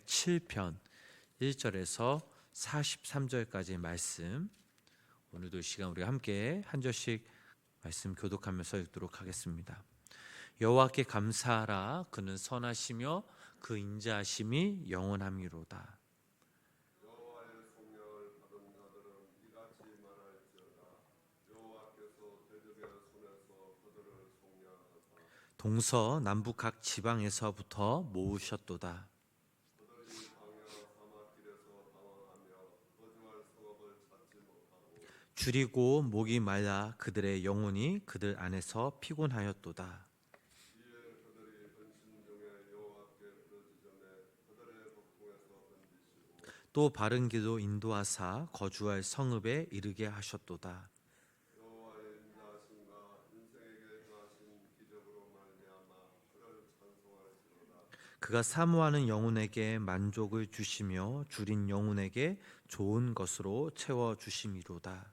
107편 1절에서 43절까지의 말씀, 오늘도 이 시간 우리가 함께 한 절씩 말씀 교독하면서 읽도록 하겠습니다. 여호와께 감사하라. 그는 선하시며 그 인자하심이 영원함이로다. 여호와의 성령을 받은 자들은 이같이 말할지어다. 여호와께서 대적의 손에서 그들을 속량하사 동서남북 각 지방에서부터 모으셨도다. 그들이 광야 사막길에서 방황하며 거주할 성읍을 찾지 못하고 줄이고 목이 말라 그들의 영혼이 그들 안에서 피곤하였도다. 이에 그들이 근심 중에 여호와께 부르짖음에 그들의 고통에서 건지시고 또 바른 길로 인도하사 거주할 성읍에 이르게 하셨도다. 여호와의 인자하심과 인생에게 행하신 기적으로 말미암아 그를 찬송할지로다. 그가 사모하는 영혼에게 만족을 주시며 줄인 영혼에게 좋은 것으로 채워 주심이로다.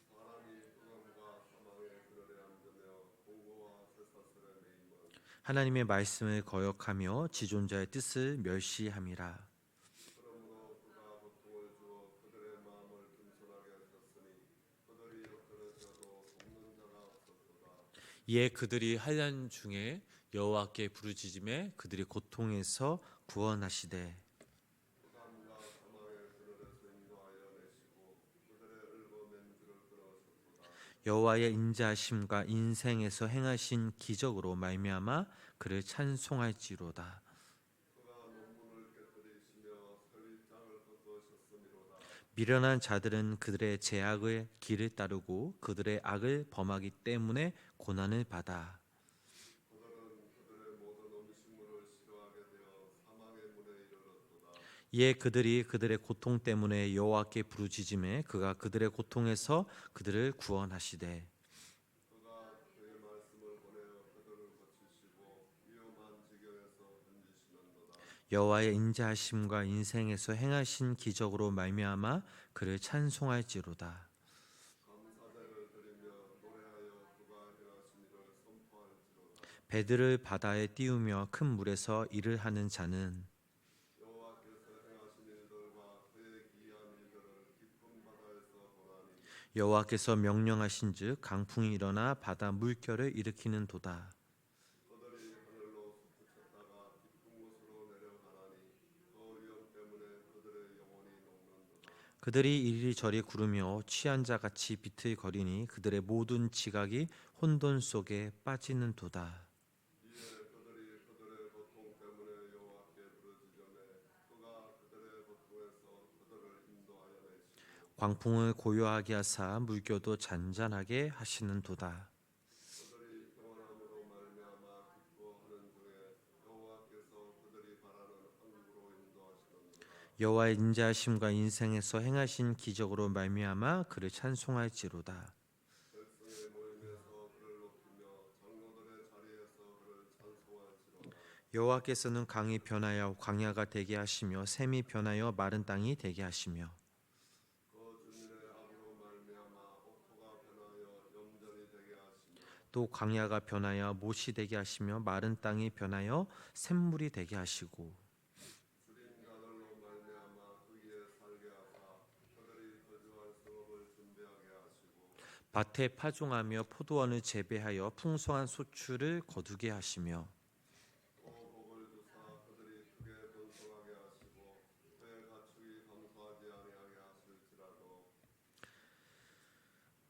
사람이 흑암과 사망의 그늘에 앉으며 공고와 쇠사슬에 매임은 하나님의 말씀을 거역하며 지존자의 뜻을 멸시함이라. 그러므로 그가 고통을 주어 그들의 마음을 겸손하게 하셨으니 그들이 엎드러져도 돕는 자가 없었도다. 이에 그들이 환난 중에 여호와께 부르짖음에 그들이 고통에서 구원하시되 흑암과 사망의 그늘에서 인도하여 내시고 그들의 읊어맨 줄을 끊으셨도다. 여호와의 인자하심과 인생에서 행하신 기적으로 말미암아 그를 찬송할지로다. 그가 논문을 깨뜨리시며 설립장을 꺾으셨음이로다. 미련한 자들은 그들의 제악의 길을 따르고 그들의 악을 범하기 때문에 고난을 받아 그들은 그들의 모든 음식물을 싫어하게 되어 사망의 문에 이르렀도다. 이에 그들이 그들의 고통 때문에 여호와께 부르짖음에 그가 그들의 고통에서 그들을 구원하시되 그가 그의 말씀을 보내어 그들을 고치시고 위험한 지경에서 건지시는도다. 여호와의 인자하심과 인생에서 행하신 기적으로 말미암아 그를 찬송할지로다. 감사제를 드리며 노래하여 그가 행하신 일을 선포할지로다. 배들을 바다에 띄우며 큰 물에서 일을 하는 자는 여호와께서 행하신 일들과 그의 기이한 일들을 깊은 바다에서 보나니 여호와께서 명령하신즉 강풍이 일어나 바다 물결을 일으키는도다. 그들이 하늘로 솟구쳤다가 깊은 곳으로 내려가나니 그 위험 때문에 그들의 영혼이 녹는도다. 그들이 이리저리 구르며 취한 자 같이 비틀거리니 그들의 모든 지각이 혼돈 속에 빠지는도다. 이에 그들이 그들의 고통 때문에 여호와께 부르짖음에 그가 그들의 고통에서 그들을 인도하여 내시고 광풍을 고요하게 하사 물결도 잔잔하게 하시는도다. 그들이 평안함으로 말미암아 기뻐하는 중에 여호와께서 그들이 바라는 항구로 인도하시는도다. 여호와의 인자하심과 인생에서 행하신 기적으로 말미암아 그를 찬송할지로다. 백성의 모임에서 그를 높이며 장로들의 자리에서 그를 찬송할지로다. 여호와께서는 강이 변하여 광야가 되게 하시며 샘이 변하여 마른 땅이 되게 하시며 그 주민의 압으로 말미암아 옥토가 변하여 염전이 되게 하시며 또 광야가 변하여 못이 되게 하시며 마른 땅이 변하여 샘물이 되게 하시고 줄인 자들로 말미암아 거기에 살게 하사 그들이 거주할 성읍을 준비하게 하시고 밭에 파종하며 포도원을 재배하여 풍성한 소출을 거두게 하시며 또 복을 주사 그들이 크게 번성하게 하시고 그의 가축이 감소하지 아니하게 하실지라도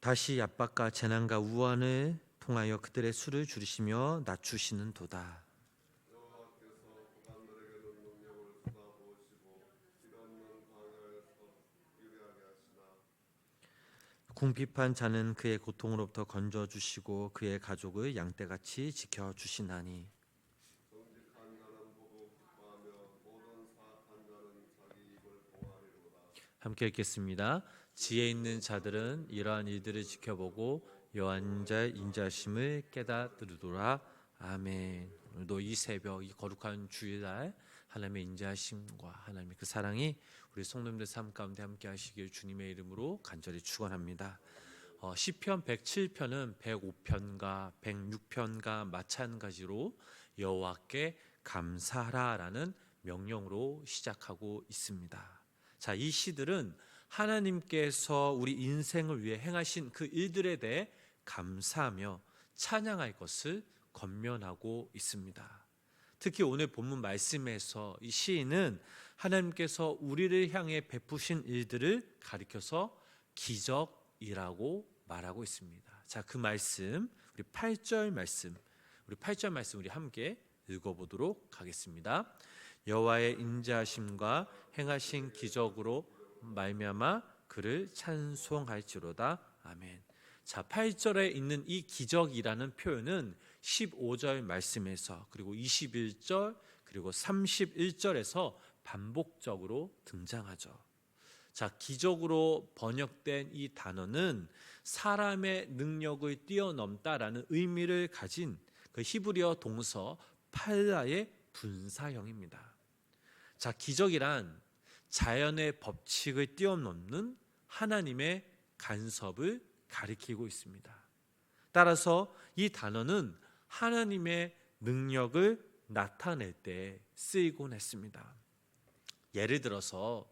다시 압박과 재난과 우환을 통하여 그들의 수를 줄이시며 낮추시는도다. 여호와께서 구간들에게는 능력을 쏟아부으시고 길 없는 광야에서 유리하게 하시나 궁핍한 자는 그의 고통으로부터 건져 주시고 그의 가족을 양떼같이 지켜 주시나니 정직한 자는 보고 기뻐하며 모든 사악한 자는 자기 입을 봉하리로다. 함께 읽겠습니다. 지혜 있는 자들은 이러한 일들을 지켜보고 여호와의 인자심을 깨닫으리로다. 아멘. 오늘도 이 새벽 이 거룩한 주일날 하나님의 인자심과 하나님의 그 사랑이 우리 성도님들 삶 가운데 함께 하시길 주님의 이름으로 간절히 축원합니다. 시편 107편은 105편과 106편과 마찬가지로 여호와께 감사하라라는 명령으로 시작하고 있습니다. 자, 이 시들은 하나님께서 우리 인생을 위해 행하신 그 일들에 대해 감사하며 찬양할 것을 권면하고 있습니다. 특히 오늘 본문 말씀에서 이 시인은 하나님께서 우리를 향해 베푸신 일들을 가리켜서 기적이라고 말하고 있습니다. 자, 그 말씀 우리 8절 말씀 우리 함께 읽어보도록 하겠습니다. 여호와의 인자하심과 행하신 기적으로 말미암아 그를 찬송할지로다. 아멘. 자, 8절에 있는 이 기적이라는 표현은 15절 말씀에서 그리고 21절 그리고 31절에서 반복적으로 등장하죠. 자, 기적으로 번역된 이 단어는 사람의 능력을 뛰어넘다라는 의미를 가진 그 히브리어 동서 팔라의 분사형입니다. 자, 기적이란 자연의 법칙을 뛰어넘는 하나님의 간섭을 가리키고 있습니다. 따라서 이 단어는 하나님의 능력을 나타낼 때 쓰이곤 했습니다. 예를 들어서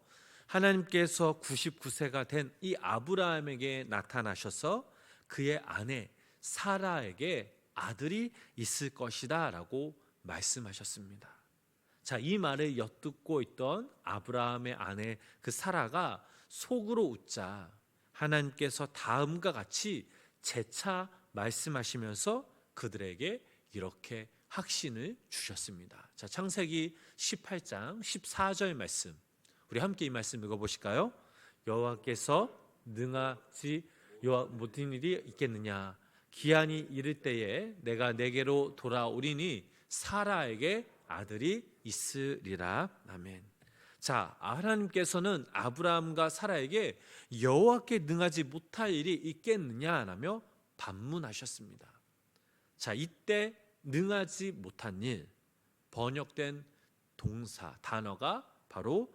하나님께서 99세가 된 이 아브라함에게 나타나셔서 그의 아내 사라에게 아들이 있을 것이다 라고 말씀하셨습니다. 자, 이 말을 엿듣고 있던 아브라함의 아내 그 사라가 속으로 웃자 하나님께서 다음과 같이 재차 말씀하시면서 그들에게 이렇게 확신을 주셨습니다. 자, 창세기 18장 14절 말씀 우리 함께 이 말씀 읽어보실까요? 여호와께서 능하지 못한 일이 있겠느냐? 기한이 이를 때에 내가 내게로 돌아오리니 사라에게 아들이 있으리라. 아멘. 자, 하나님께서는 아브라함과 사라에게 여호와께 능하지 못할 일이 있겠느냐라며 반문하셨습니다. 자, 이때 능하지 못한 일 번역된 동사 단어가 바로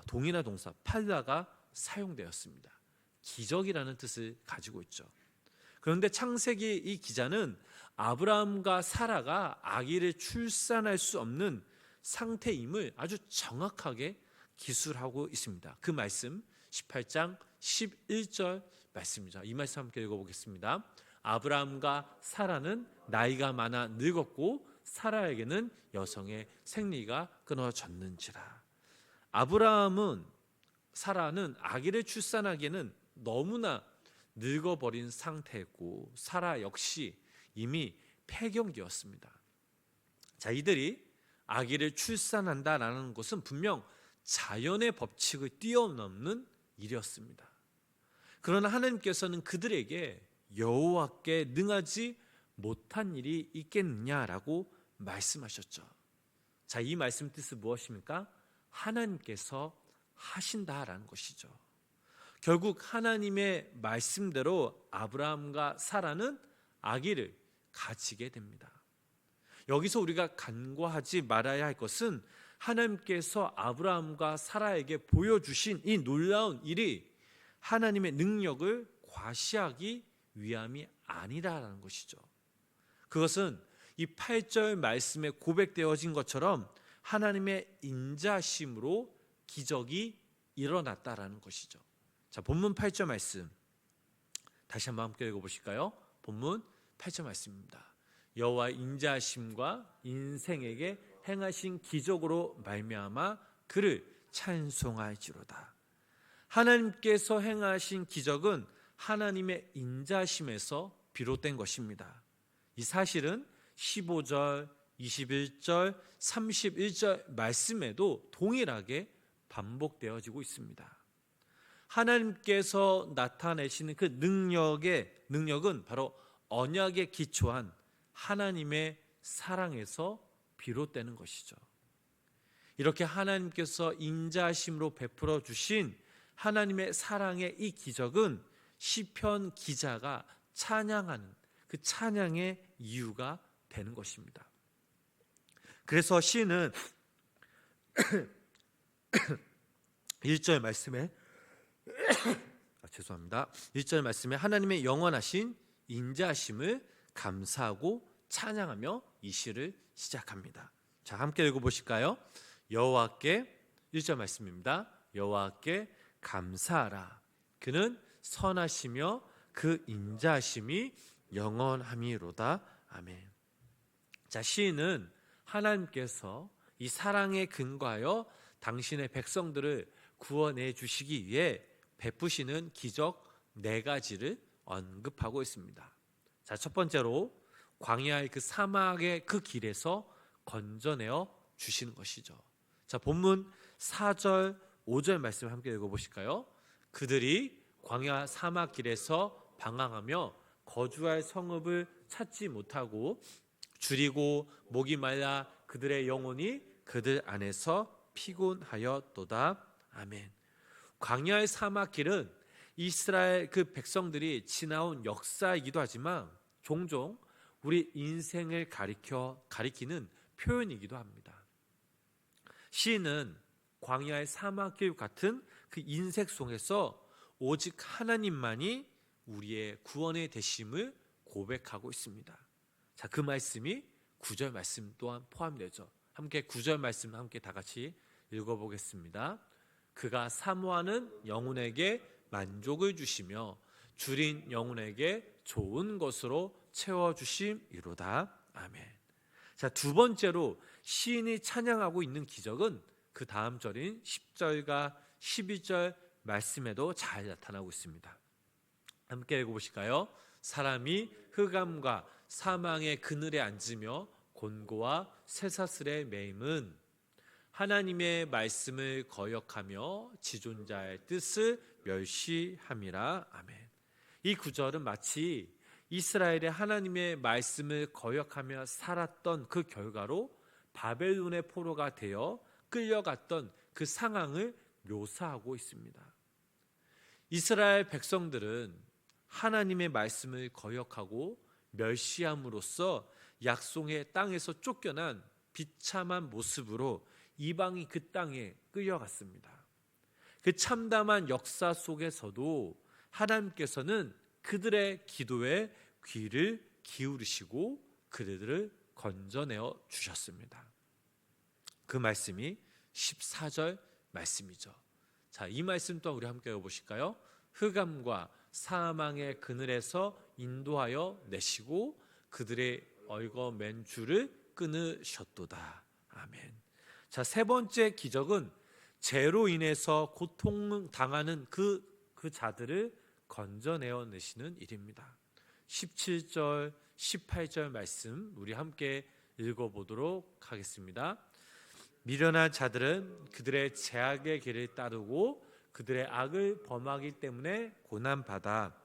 동일한 동사 팔라가 사용되었습니다. 기적이라는 뜻을 가지고 있죠. 그런데 창세기 이 기자는 아브라함과 사라가 아기를 출산할 수 없는 상태임을 아주 정확하게 기술하고 있습니다. 그 말씀 18장 11절 말씀입니다. 이 말씀 함께 읽어보겠습니다. 아브라함과 사라는 나이가 많아 늙었고 사라에게는 여성의 생리가 끊어졌는지라. 아브라함은 사라는 아기를 출산하기에는 너무나 늙어버린 상태였고 사라 역시 이미 폐경기였습니다. 자, 이들이 아기를 출산한다라는 것은 분명 자연의 법칙을 뛰어넘는 일이었습니다. 그러나 하나님께서는 그들에게 여호와께 능하지 못한 일이 있겠느냐라고 말씀하셨죠. 자, 이 말씀 뜻은 무엇입니까? 하나님께서 하신다라는 것이죠. 결국 하나님의 말씀대로 아브라함과 사라는 아기를 가지게 됩니다. 여기서 우리가 간과하지 말아야 할 것은 하나님께서 아브라함과 사라에게 보여주신 이 놀라운 일이 하나님의 능력을 과시하기 위함이 아니라는 것이죠. 그것은 이 8절 말씀에 고백되어진 것처럼 하나님의 인자심으로 기적이 일어났다라는 것이죠. 자, 본문 8절 말씀 다시 한번 함께 읽어보실까요? 본문 8절 말씀입니다. 여호와의 인자하심과 인생에게 행하신 기적으로 말미암아 그를 찬송할지로다. 하나님께서 행하신 기적은 하나님의 인자심에서 비롯된 것입니다. 이 사실은 15절, 21절, 31절 말씀에도 동일하게 반복되어지고 있습니다. 하나님께서 나타내시는 그 능력은 바로 언약에 기초한 하나님의 사랑에서 비롯되는 것이죠. 이렇게 하나님께서 인자심으로 베풀어 주신 하나님의 사랑의 이 기적은 시편 기자가 찬양하는 그 찬양의 이유가 되는 것입니다. 그래서 시인은 1절 말씀에 1절 말씀에 하나님의 영원하신 인자하심을 감사하고 찬양하며 이 시를 시작합니다. 자, 함께 읽어보실까요? 여호와께 1절 말씀입니다. 여호와께 감사하라. 그는 선하시며 그 인자하심이 영원함이로다. 아멘. 자, 시인은 하나님께서 이 사랑에 근거하여 당신의 백성들을 구원해 주시기 위해 베푸시는 기적 4가지를 언급하고 있습니다. 자, 첫 번째로 광야의 그 사막의 그 길에서 건져내어 주시는 것이죠. 자, 본문 4절 5절 말씀 함께 읽어보실까요? 그들이 광야 사막 길에서 방황하며 거주할 성읍을 찾지 못하고 줄이고 목이 말라 그들의 영혼이 그들 안에서 피곤하였도다. 아멘. 광야의 사막 길은 이스라엘 그 백성들이 지나온 역사이기도 하지만 종종 우리 인생을 가리키는 표현이기도 합니다. 시인은 광야의 사막길 같은 그 인생 속에서 오직 하나님만이 우리의 구원의 되심을 고백하고 있습니다. 자, 그 말씀이 9절 말씀 또한 포함되죠. 함께 9절 말씀 함께 다 같이 읽어보겠습니다. 그가 사모하는 영혼에게 만족을 주시며 줄인 영혼에게 좋은 것으로 채워주심이로다. 아멘. 자, 두 번째로 시인이 찬양하고 있는 기적은 그 다음 절인 10절과 12절 말씀에도 잘 나타나고 있습니다. 함께 읽어보실까요? 사람이 흑암과 사망의 그늘에 앉으며 곤고와 쇠사슬에 매임은 하나님의 말씀을 거역하며 지존자의 뜻을 멸시함이라. 아멘. 이 구절은 마치 이스라엘의 하나님의 말씀을 거역하며 살았던 그 결과로 바벨론의 포로가 되어 끌려갔던 그 상황을 묘사하고 있습니다. 이스라엘 백성들은 하나님의 말씀을 거역하고 멸시함으로써 약속의 땅에서 쫓겨난 비참한 모습으로 이방이 그 땅에 끌려갔습니다. 그 참담한 역사 속에서도 하나님께서는 그들의 기도에 귀를 기울이시고 그들을 건져내어 주셨습니다. 그 말씀이 14절 말씀이죠. 자, 이 말씀 또한 우리 함께 읽어보실까요? 흑암과 사망의 그늘에서 인도하여 내시고 그들의 얽어맨 줄을 끊으셨도다. 아멘. 자, 세 번째 기적은 죄로 인해서 고통당하는 그 자들을 건져내어 내시는 일입니다. 17절, 18절 말씀 우리 함께 읽어보도록 하겠습니다. 미련한 자들은 그들의 죄악의 길을 따르고 그들의 악을 범하기 때문에 고난받아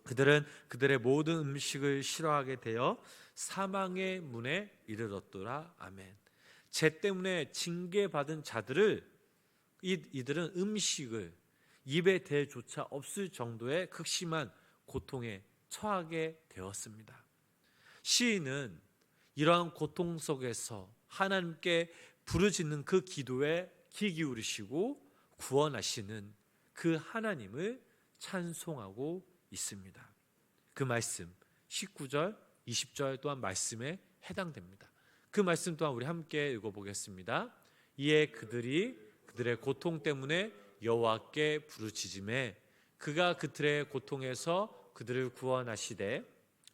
그들은 그들의 모든 음식을 싫어하게 되어 사망의 문에 이르렀더라. 아멘. 죄 때문에 징계받은 자들을 이들은 음식을 입에 댈 조차 없을 정도의 극심한 고통에 처하게 되었습니다. 시인은 이러한 고통 속에서 하나님께 부르짖는 그 기도에 귀 기울이시고 구원하시는 그 하나님을 찬송하고 있습니다. 그 말씀 19절, 20절 또한 말씀에 해당됩니다. 그 말씀 또한 우리 함께 읽어보겠습니다. 이에 그들이 그들의 고통 때문에 여호와께 부르짖음에 그가 그들의 고통에서 그들을 구원하시되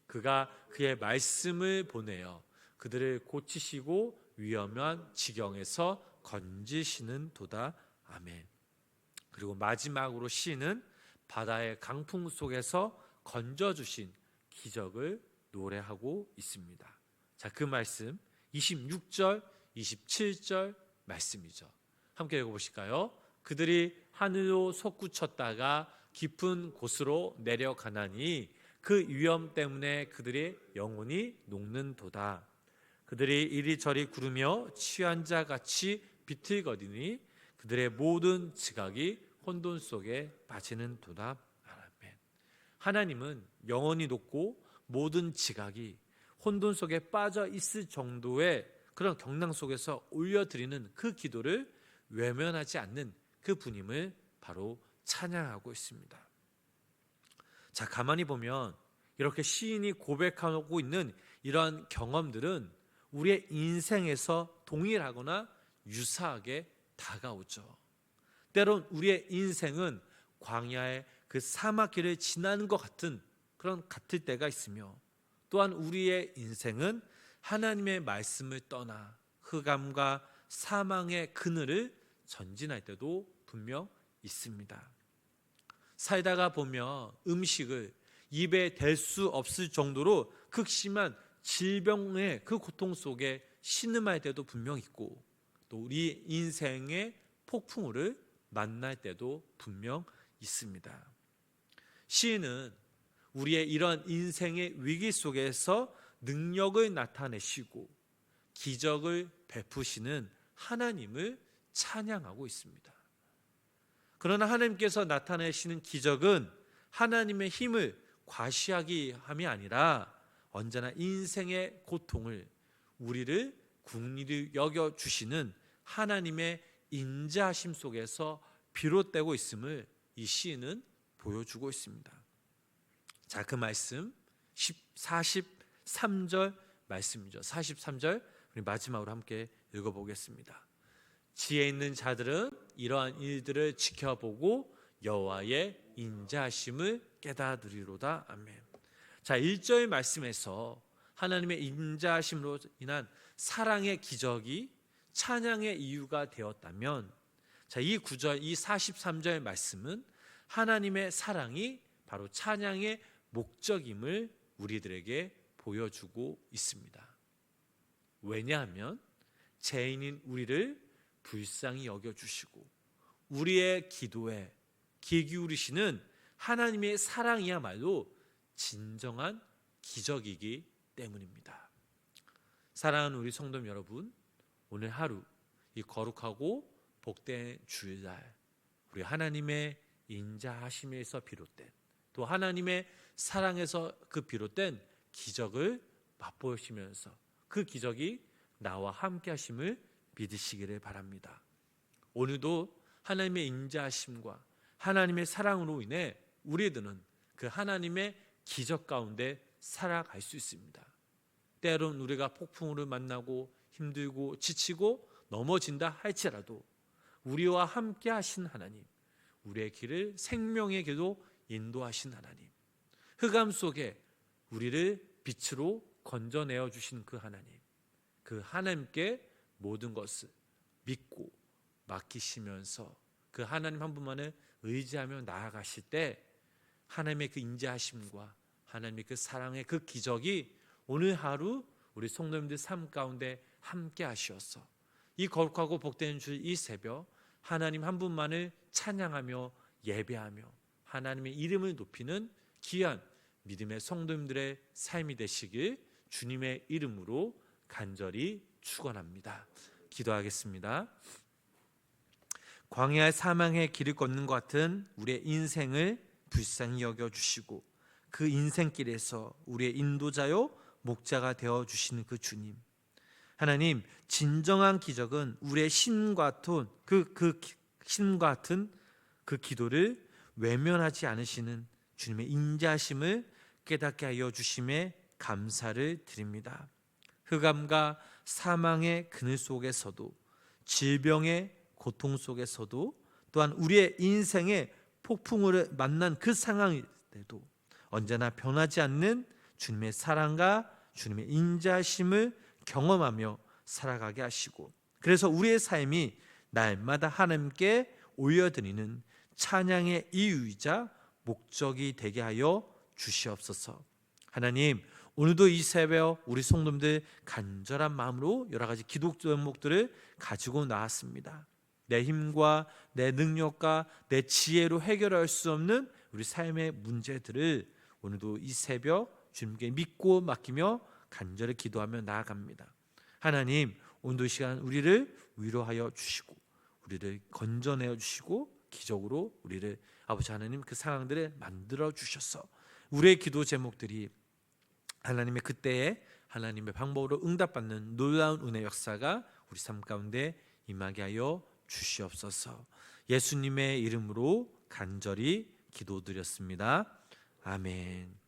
그가 그의 말씀을 보내어 그들을 고치시고 위험한 지경에서 건지시는 도다. 아멘. 그리고 마지막으로 시인은 바다의 강풍 속에서 건져주신 기적을 노래하고 있습니다. 자, 그 말씀 26절, 27절 말씀이죠. 함께 읽어보실까요? 그들이 하늘로 솟구쳤다가 깊은 곳으로 내려가나니 그 위험 때문에 그들의 영혼이 녹는도다. 그들이 이리저리 구르며 취한 자 같이 비틀거리니 그들의 모든 지각이 혼돈 속에 빠지는 도다. 아멘. 하나님은 영혼이 녹고 모든 지각이 혼돈 속에 빠져 있을 정도의 그런 경랑 속에서 올려드리는 그 기도를 외면하지 않는 그 분임을 바로 찬양하고 있습니다. 자, 가만히 보면 이렇게 시인이 고백하고 있는 이러한 경험들은 우리의 인생에서 동일하거나 유사하게 다가오죠. 때론 우리의 인생은 광야의 그 사막길을 지나는 것 같은 그런 같을 때가 있으며, 또한 우리의 인생은 하나님의 말씀을 떠나 흑암과 사망의 그늘을 전진할 때도 분명 있습니다. 살다가 보면 음식을 입에 댈 수 없을 정도로 극심한 질병의 그 고통 속에 신음할 때도 분명 있고, 또 우리 인생의 폭풍우를 만날 때도 분명 있습니다. 시인은 우리의 이런 인생의 위기 속에서 능력을 나타내시고 기적을 베푸시는 하나님을 찬양하고 있습니다. 그러나 하나님께서 나타내시는 기적은 하나님의 힘을 과시하기 함이 아니라 언제나 인생의 고통을 우리를 긍휼히 여겨 주시는 하나님의 인자하심 속에서 비롯되고 있음을 이 시인은 보여주고 있습니다. 자, 그 말씀 43절 말씀이죠. 43절 우리 마지막으로 함께 읽어보겠습니다. 지혜 있는 자들은 이러한 일들을 지켜보고 여호와의 인자하심을 깨닫으리로다. 아멘. 자, 1절 말씀에서 하나님의 인자하심으로 인한 사랑의 기적이 찬양의 이유가 되었다면, 자, 이 9절, 이 43절 말씀은 하나님의 사랑이 바로 찬양의 목적임을 우리들에게 보여주고 있습니다. 왜냐하면 죄인인 우리를 불쌍히 여겨주시고 우리의 기도에 귀 기울이시는 하나님의 사랑이야말로 진정한 기적이기 때문입니다. 사랑하는 우리 성도 여러분, 오늘 하루 이 거룩하고 복된 주일날 우리 하나님의 인자하심에서 비롯된, 또 하나님의 사랑에서 그 비롯된 기적을 맛보시면서 그 기적이 나와 함께 하심을 믿으시기를 바랍니다. 오늘도 하나님의 인자하심과 하나님의 사랑으로 인해 우리들은 그 하나님의 기적 가운데 살아갈 수 있습니다. 때론 우리가 폭풍우를 만나고 힘들고 지치고 넘어진다 할지라도 우리와 함께 하신 하나님, 우리의 길을 생명의 길로 인도하신 하나님, 흑암 속에 우리를 빛으로 건져내어 주신 그 하나님, 그 하나님께 모든 것을 믿고 맡기시면서 그 하나님 한 분만을 의지하며 나아가실 때 하나님의 그 인자하심과 하나님의 그 사랑의 그 기적이 오늘 하루 우리 성도님들 삶 가운데 함께 하시어서 이 거룩하고 복된 주 이 새벽 하나님 한 분만을 찬양하며 예배하며 하나님의 이름을 높이는 귀한 믿음의 성도님들의 삶이 되시길 주님의 이름으로 간절히 축원합니다. 기도하겠습니다. 광야의 사망의 길을 걷는 것 같은 우리의 인생을 불쌍히 여겨주시고 그 인생길에서 우리의 인도자요 목자가 되어주시는 그 주님, 하나님, 진정한 기적은 우리의 신과 같은 그 기도를 외면하지 않으시는 주님의 인자심을 깨닫게 하여 주심에 감사를 드립니다. 흑암과 사망의 그늘 속에서도, 질병의 고통 속에서도, 또한 우리의 인생의 폭풍을 만난 그 상황일 때도 언제나 변하지 않는 주님의 사랑과 주님의 인자심을 경험하며 살아가게 하시고, 그래서 우리의 삶이 날마다 하나님께 올려드리는 찬양의 이유이자 목적이 되게 하여 주시옵소서. 하나님, 오늘도 이 새벽 우리 성도님들 간절한 마음으로 여러 가지 기도 제목들을 가지고 나왔습니다. 내 힘과 내 능력과 내 지혜로 해결할 수 없는 우리 삶의 문제들을 오늘도 이 새벽 주님께 믿고 맡기며 간절히 기도하며 나아갑니다. 하나님, 오늘도 이 시간 우리를 위로하여 주시고 우리를 건져내어 주시고 기적으로 우리를 아버지 하나님 그 상황들을 만들어 주셔서 우리의 기도 제목들이 하나님의 그때에 하나님의 방법으로 응답받는 놀라운 은혜 역사가 우리 삶 가운데 임하게 하여 주시옵소서. 예수님의 이름으로 간절히 기도드렸습니다. 아멘.